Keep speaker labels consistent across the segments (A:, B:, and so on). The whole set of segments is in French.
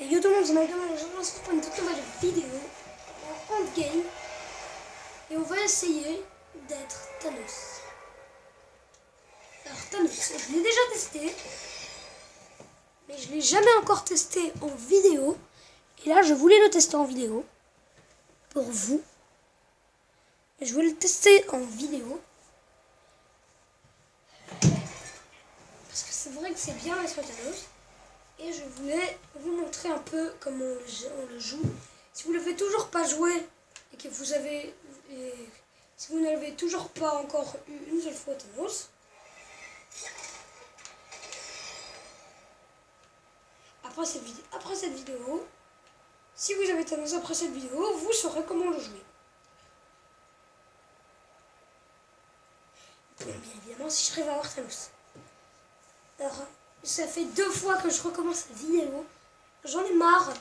A: Et yo tout le monde, c'est Michael, je vous retrouve pour une toute nouvelle vidéo en endgame. Et on va essayer d'être Thanos. Alors Thanos, je l'ai déjà testé. Mais je ne l'ai jamais encore testé en vidéo. Et là, je voulais le tester en vidéo. Pour vous. Et je voulais le tester en vidéo. Parce que c'est vrai que c'est bien d'être Thanos. Et je voulais vous montrer un peu comment on le joue. Si vous ne l'avez toujours pas joué et que vous avez... si vous n'avez toujours pas encore eu une seule fois Thanos, après cette vidéo, si vous avez Thanos après cette vidéo, vous saurez comment le jouer. Bien évidemment, si je rêve à avoir Thanos. Alors, ça fait 2 fois que je recommence cette vidéo. J'en ai marre.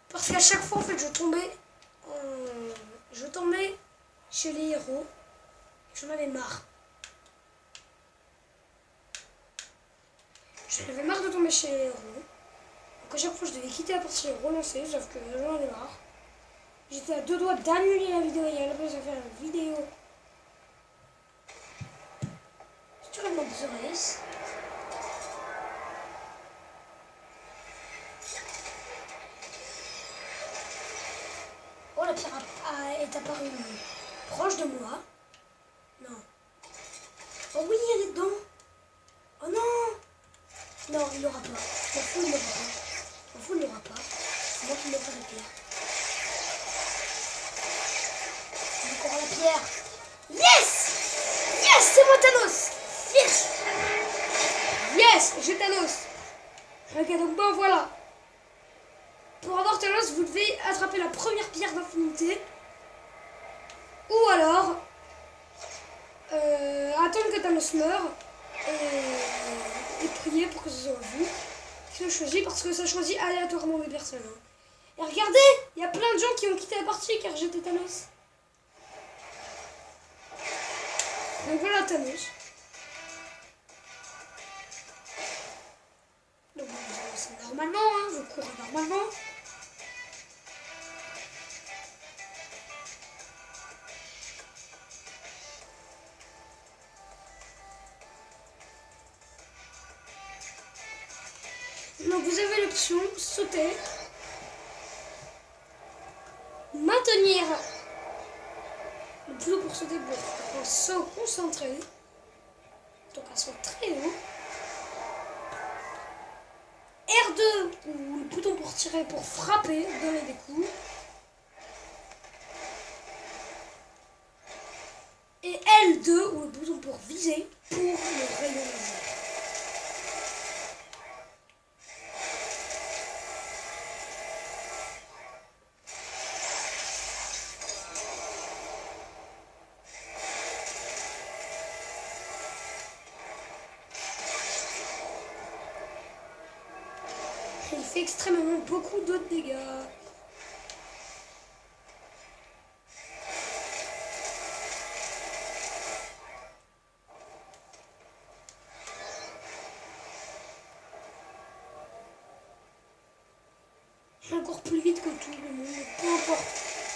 A: Parce qu'à chaque fois, en fait, je tombais chez les héros. J'en avais marre. J'en avais marre de tomber chez les héros. Donc à chaque fois, je devais quitter la partie et relancer, sauf que j'en avais marre. J'étais à 2 doigts d'annuler la vidéo et à la place de faire une vidéo. J'ai toujours une Xeraïs. Oh, la pierre est apparue proche de moi. Non. Oh oui, elle est dedans. Oh non. Non, il l'aura pas. Je m'en fous, il l'aura pas. Je m'en fous, il l'aura pas. C'est moi qui l'ai pas la pierre. Il encore la pierre. Yes. Yes, c'est moi Thanos. Yes. Yes, j'ai Thanos. Ok, donc bon, voilà. Pour avoir Thanos, vous devez attraper la première pierre d'infinité. Ou alors attendre que Thanos meure et prier pour que ce soit vous qui le choisit, parce que ça choisit aléatoirement des personnes. Hein. Et regardez, il y a plein de gens qui ont quitté la partie car j'étais Thanos. Donc voilà Thanos. Donc vous avancez normalement, hein, vous courez normalement. Donc vous avez l'option sauter, maintenir le plus haut pour sauter pour un saut concentré, donc un saut très haut, R2 ou le bouton pour tirer pour frapper, donner des coups, et L2 ou le bouton pour viser pour le rayon laser. Il fait extrêmement beaucoup de dégâts. Encore plus vite que tout le monde, peu importe.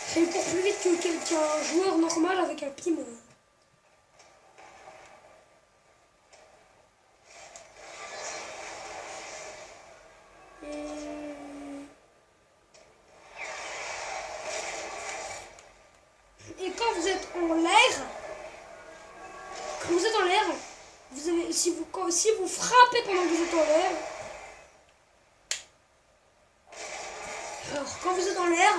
A: C'est encore plus vite qu'un joueur normal avec un piment. Et quand vous êtes en l'air, vous avez, si vous frappez pendant que vous êtes en l'air, alors quand vous êtes en l'air,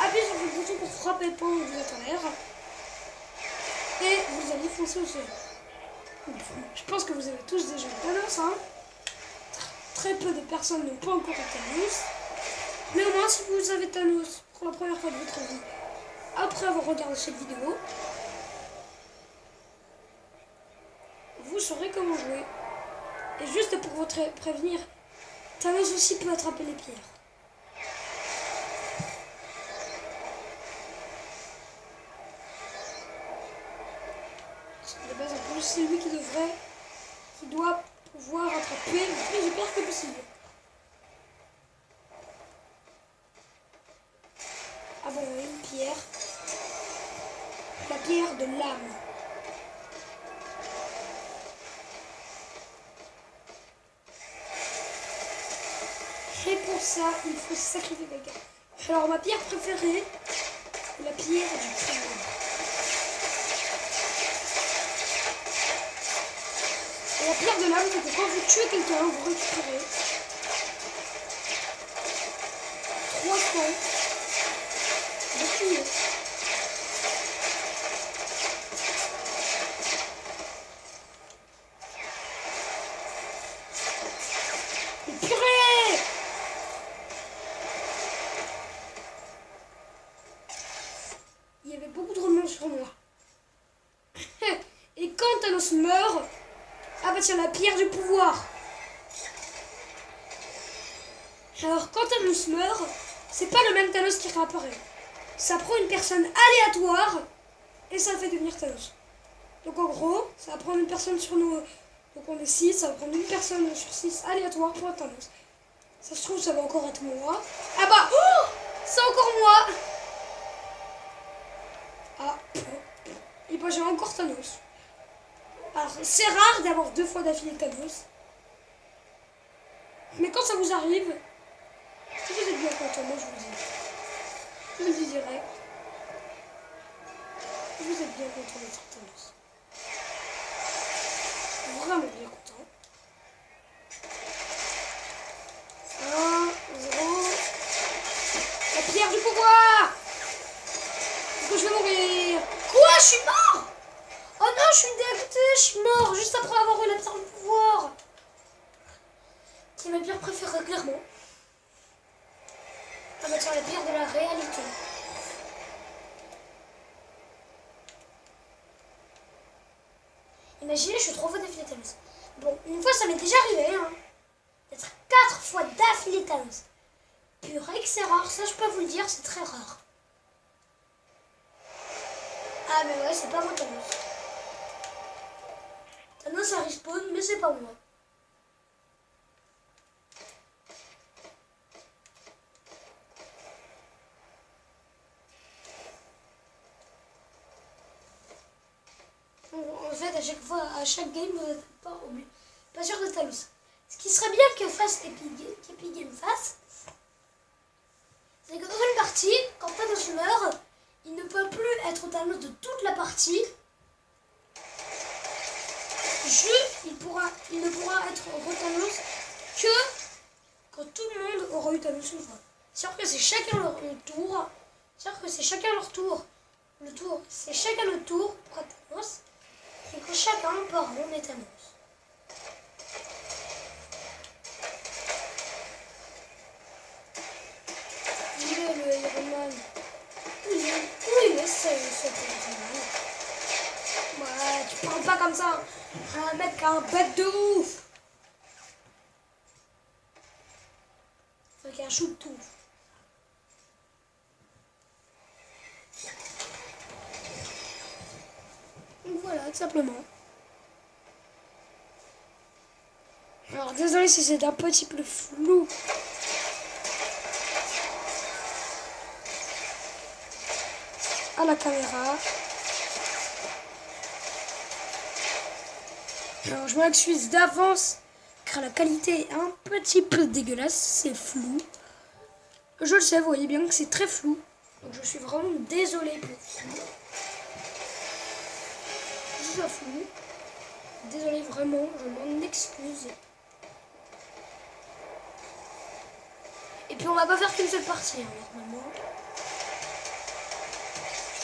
A: appuyez sur le bouton pour frapper pendant que vous êtes en l'air, et vous allez foncer au sol. Je pense que vous avez tous déjà Thanos, hein. Très peu de personnes n'ont pas encore Thanos, mais au moins si vous avez Thanos pour la première fois de votre vie, après avoir regardé cette vidéo, vous saurez comment jouer. Et juste pour vous prévenir, Thanos aussi peut attraper les pierres. Parce que de base, en plus, c'est lui qui doit pouvoir attraper le plus de pierres que possible. Et pour ça, il faut sacrifier quelqu'un. Alors ma pierre préférée, c'est la pierre du pouvoir. Et la pierre de l'âme, c'est que quand vous tuez quelqu'un, vous récupérez 300 de tuer. Mais purée! Il y avait beaucoup de remords sur moi. Et quand Thanos meurt, ah bah tiens, la pierre du pouvoir. Alors quand Thanos meurt, c'est pas le même Thanos qui réapparaît. Ça prend une personne aléatoire et ça fait devenir Thanos. Donc en gros, ça va prendre une personne sur nous. Donc on est 6, ça va prendre une personne sur 6 aléatoire pour être Thanos. Ça se trouve, ça va encore être moi. Ah bah, oh, c'est encore moi. Ah, et bah j'ai encore Thanos. Alors c'est rare d'avoir 2 fois d'affilée Thanos. Mais quand ça vous arrive, si vous êtes bien content, moi je vous dis. Je vous le dis direct. Vous êtes bien content d'être Thanos. Vraiment bien content. 1, 0. La pierre du pouvoir. Est-ce que je vais mourir? Quoi? Je suis mort? Oh non, je suis dégoûtée, je suis mort juste après avoir eu la pierre du pouvoir. C'est ma pierre préférée, clairement. Ah bah tiens, la pierre de la réalité. Imaginez, je suis 3 fois d'affilée Thanos. Bon, une fois ça m'est déjà arrivé, hein, d'être 4 fois d'affilée Thanos. Purée que c'est rare, ça je peux vous le dire, c'est très rare. Ah mais ouais, c'est pas moi Thanos. Thanos ça respawn, mais c'est pas moi. En fait, à chaque fois, à chaque game, vous n'êtes pas sûr de Thanos. Ce qui serait bien que fasse Epic Game fasse, c'est que dans une partie, quand Thanos meurt, il ne peut plus être Thanos de toute la partie. Il ne pourra être Thanos que quand tout le monde aura eu Thanos une fois. C'est-à-dire que c'est chacun leur tour. C'est-à-dire que c'est chacun leur tour. C'est chacun notre tour pour être Thanos. Et que chacun part on est Thanos. Il est le Iron Man. Oui, mais c'est Iron Man. Ouais, tu parles pas comme ça. Un mec qui a un bête de ouf. Faut qu'il y ait un shoot tout. Voilà, tout simplement. Alors, désolé si c'est un petit peu flou. À la caméra. Alors, je m'excuse d'avance car la qualité est un petit peu dégueulasse, c'est flou. Je le sais, vous voyez bien que c'est très flou. Donc, je suis vraiment désolée pour vous. Je suis flou. Désolée, vraiment, je m'en excuse. Et puis, on va pas faire qu'une seule partie, hein, normalement.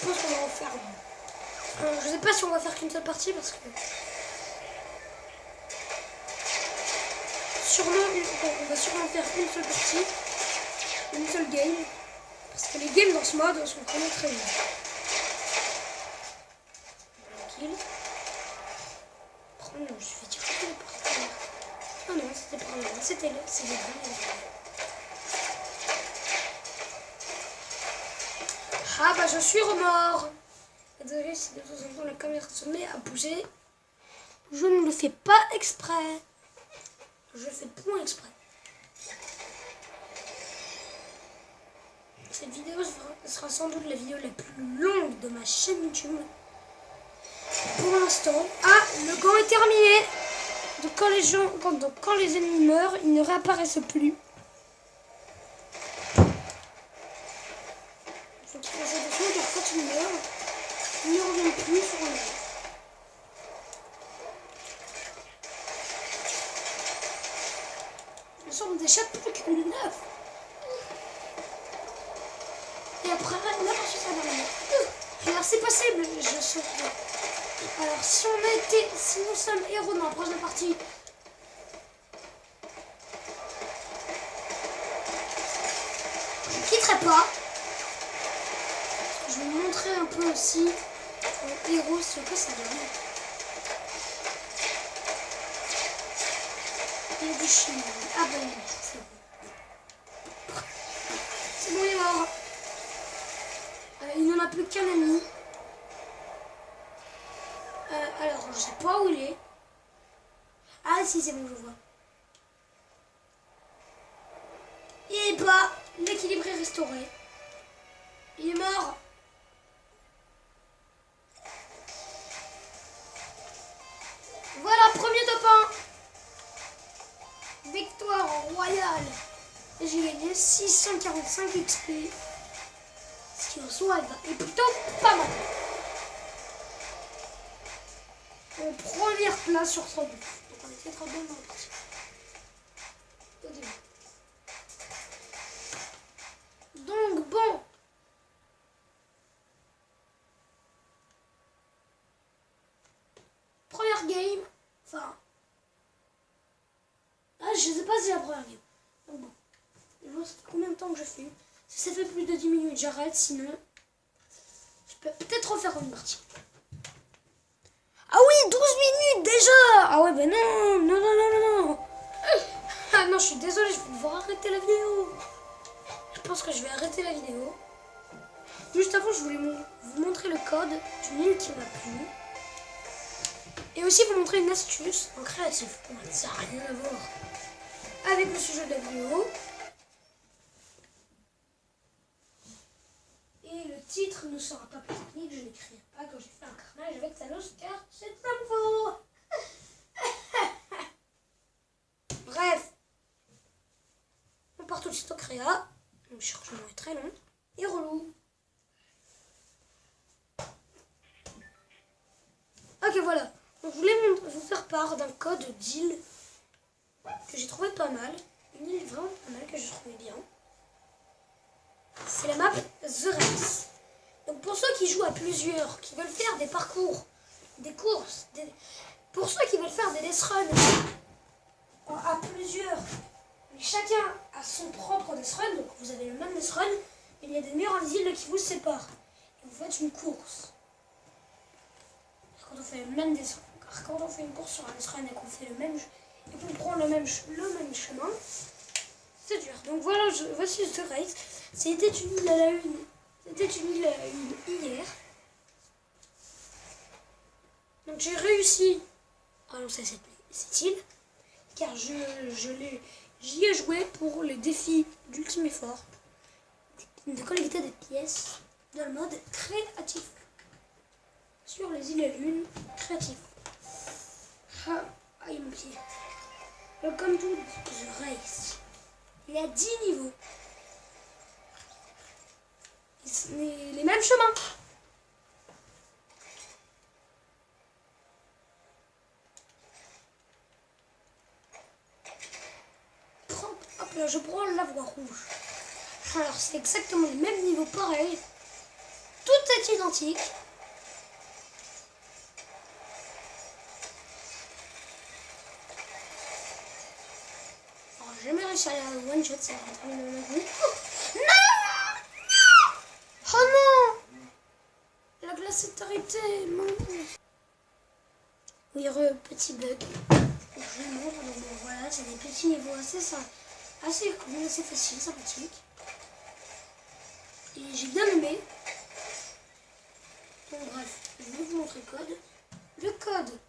A: Je pense qu'on va en faire. Je sais pas si on va faire qu'une seule partie parce que. On va sûrement faire une seule partie, une seule game, parce que les games dans ce mode sont vraiment très bien. Tranquille. Oh non, je vais dire que par terre. Oh non, c'était pas là, c'était là, c'est bien. Ah bah je suis remords. Désolé si de temps en temps la caméra se met à bouger. Je ne le fais pas exprès. Je fais point exprès. Cette vidéo sera sans doute la vidéo la plus longue de ma chaîne YouTube. Pour l'instant. Ah, le gant est terminé. Donc quand les ennemis meurent, ils ne réapparaissent plus. transforme des chats plus que 9. Et après, là, ça va rien. Alors, c'est possible, je saurais. Alors, si nous sommes héros dans la prochaine partie, je ne quitterai pas. Je vais vous montrer un peu aussi héros, ce que ça donne. Il y a du chien. Ah ben, c'est bon. C'est bon, il est mort. Il n'en a plus qu'un ami. Alors, je sais pas où il est. Ah si, c'est bon, je vois. Il est pas. L'équilibre est restauré. Il est mort. Voilà, premier top 1. Victoire royale. J'ai gagné 645 XP. Ce qui en soi est plutôt pas mal. En première place sur 112. Donc on était très bien dans la partie. Au début. Donc bon. Première game. Enfin. Ah, je sais pas si c'est la première game. Donc bon. Je vois ça fait combien de temps que je fais. Si ça fait plus de 10 minutes, j'arrête. Sinon, je peux peut-être refaire une partie. Ah oui, 12 minutes déjà. Ah ouais, ben non. Ah non, je suis désolée, je vais devoir arrêter la vidéo. Je pense que je vais arrêter la vidéo. Juste avant, je voulais vous montrer le code d'une île qui m'a plu. Et aussi vous montrer une astuce en créatif. Ça n'a rien à voir avec le sujet de la vidéo. Et le titre ne sera pas plus technique, je n'écrirai pas quand j'ai fait un carnage avec Thanos car c'est nouveau. Bref. On part tout de suite au créa. Le chargement est très long et relou. Ok, voilà. Donc, je voulais vous faire part d'un code d'île que j'ai trouvé pas mal. Une île vraiment pas mal que je trouvais bien. C'est la map The Race. Donc pour ceux qui jouent à plusieurs, qui veulent faire des parcours, des courses, pour ceux qui veulent faire des death runs à plusieurs, mais chacun a son propre death run, donc vous avez le même death run, mais il y a des murs invisibles qui vous séparent. Et vous faites une course. Quand on fait le même death run, car quand on fait une course sur un death run et qu'on fait le même et qu'on prend le même chemin, c'est dur. Donc voilà, voici The Race. C'était une île à la une. C'était une île à la une hier. Donc j'ai réussi à lancer cette île. Car j'y ai joué pour les défis d'ultime effort. De collecter des pièces dans le mode créatif. Sur les îles à lune, créatif. Ah, aïe mon pied. Welcome to The Race. Il y a 10 niveaux. Les mêmes chemins. Hop là, je prends la voie rouge. Alors c'est exactement les mêmes niveaux, pareil. Tout est identique. Alors j'ai jamais réussi à aller à one shot, ça va être un coup. Non! Oh non! La glace s'est arrêtée, non. Oui, petit bug. Je vous montre, donc bon, voilà, c'est des petits niveaux assez cool, assez facile, sympathique. Et j'ai bien aimé. Donc bref, je vais vous montrer le code. Le code